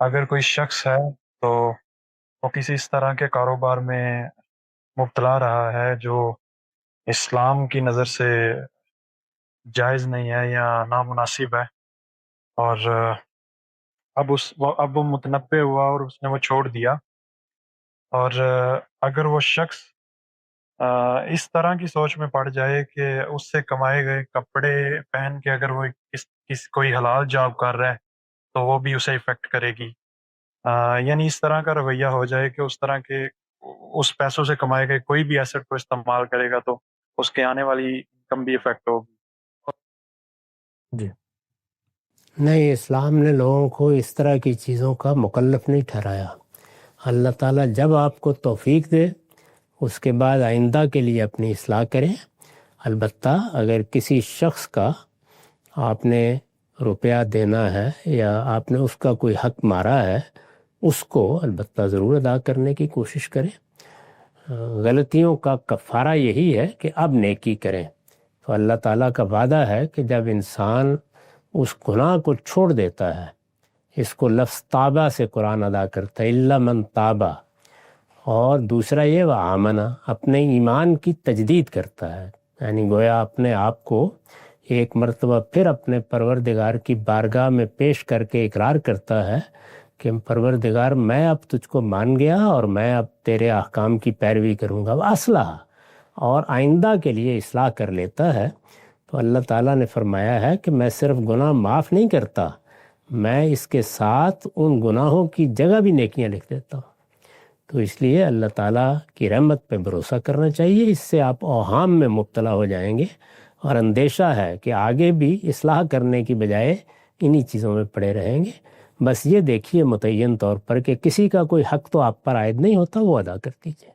اگر کوئی شخص ہے تو وہ کسی اس طرح کے کاروبار میں مبتلا رہا ہے جو اسلام کی نظر سے جائز نہیں ہے یا نامناسب ہے، اور اب وہ متنبع ہوا اور اس نے وہ چھوڑ دیا، اور اگر وہ شخص اس طرح کی سوچ میں پڑ جائے کہ اس سے کمائے گئے کپڑے پہن کے اگر وہ کوئی حلال جاب کر رہا ہے تو وہ بھی اسے افیکٹ کرے گی، یعنی اس طرح کا رویہ ہو جائے کہ اس طرح کے اس پیسوں سے کمائے گئے کوئی بھی ایسٹ کو استعمال کرے گا تو اس کے آنے والی انکم بھی افیکٹ ہوگی۔ جی نہیں، اسلام نے لوگوں کو اس طرح کی چیزوں کا مکلف نہیں ٹھہرایا۔ اللہ تعالیٰ جب آپ کو توفیق دے اس کے بعد آئندہ کے لیے اپنی اصلاح کریں۔ البتہ اگر کسی شخص کا آپ نے روپیہ دینا ہے یا آپ نے اس کا کوئی حق مارا ہے، اس کو البتہ ضرور ادا کرنے کی کوشش کریں۔ غلطیوں کا کفارہ یہی ہے کہ اب نیکی کریں۔ تو اللہ تعالیٰ کا وعدہ ہے کہ جب انسان اس گناہ کو چھوڑ دیتا ہے، اس کو لفظ تابہ سے قرآن ادا کرتا ہے، الا من تابہ، اور دوسرا یہ وآمنہ، اپنے ایمان کی تجدید کرتا ہے، یعنی گویا اپنے آپ کو ایک مرتبہ پھر اپنے پروردگار کی بارگاہ میں پیش کر کے اقرار کرتا ہے کہ پروردگار میں اب تجھ کو مان گیا اور میں اب تیرے احکام کی پیروی کروں گا، اصلاح، اور آئندہ کے لیے اصلاح کر لیتا ہے۔ تو اللہ تعالیٰ نے فرمایا ہے کہ میں صرف گناہ معاف نہیں کرتا، میں اس کے ساتھ ان گناہوں کی جگہ بھی نیکیاں لکھ دیتا ہوں۔ تو اس لیے اللہ تعالیٰ کی رحمت پہ بھروسہ کرنا چاہیے، اس سے آپ اوہام میں مبتلا ہو جائیں گے، اور اندیشہ ہے کہ آگے بھی اصلاح کرنے کی بجائے انہی چیزوں میں پڑے رہیں گے۔ بس یہ دیکھیے متعین طور پر کہ کسی کا کوئی حق تو آپ پر عائد نہیں ہوتا، وہ ادا کر دیجیے۔